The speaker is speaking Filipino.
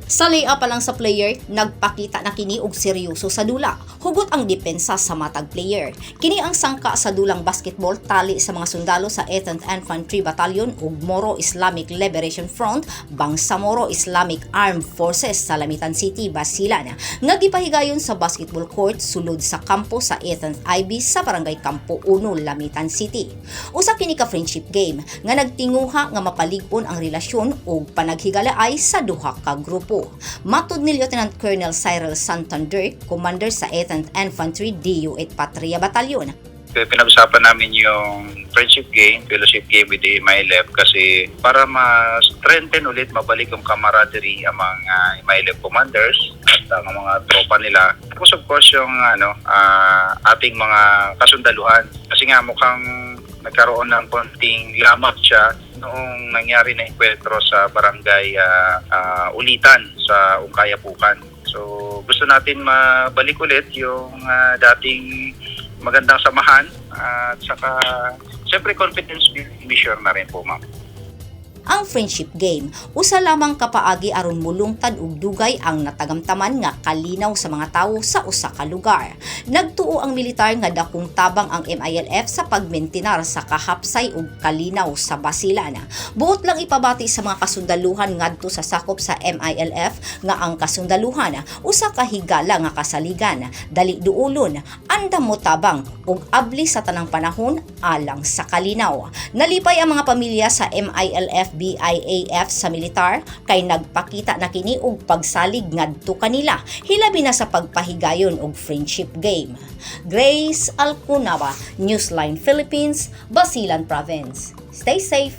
Sa lay-up pa lang sa player, nagpakita na kini og seryoso sa dula. Hugot ang depensa sa matag player. Kini ang sangka sa dulang basketball tali sa mga sundalo sa 8th Infantry Battalion ug Moro Islamic Liberation Front, Bangsamoro Islamic Armed Forces sa Lamitan City, Basilan, nga gipahigayon sa basketball court sulod sa kampo sa 8th IB sa Barangay Campo 1, Lamitan City. Usa kini ka friendship game nga nagtinguha nga mapalig-on ang relasyon ug panaghigalaay sa duha ka grupo. Matud ni Lieutenant Colonel Cyril Santander, commander sa 8th Infantry DU-8 Patria Battalion. Pinag-usapan namin yung friendship game, fellowship game with the MILF kasi para ma-strengthen ulit, mabalik yung camaraderie ang mga MILF commanders at ang mga tropa nila. Tapos of course yung ating mga kasundaluhan kasi nga mukhang nagkaroon ng konting lamat siya noong nangyari na enkwentro sa barangay Ulitan sa Ungkayapukan. So gusto natin mabalik ulit yung dating magandang samahan at saka siyempre confidence mission na rin po, ma'am. Ang friendship game, usa lamang kapaagi aron mulungtad og dugay ang natagamtaman nga kalinaw sa mga tawo sa usa ka lugar. Nagtuo ang militar nga dakong tabang ang MILF sa pagmentenar sa kahapsay ug kalinaw sa Basilan. Buot lang ipabati sa mga kasundaluhan ngadto sa sakop sa MILF nga ang kasundaluhan usa ka higala nga kasaligan, dali duulon, andam mo tabang ug abli sa tanang panahon alang sa kalinaw. Nalipay ang mga pamilya sa MILF BIAF sa militar kay nagpakita na kini og pagsalig ngadto kanila hilabi na sa pagpahigayon og friendship game. Grace Alcunawa, Newsline Philippines, Basilan Province. Stay safe.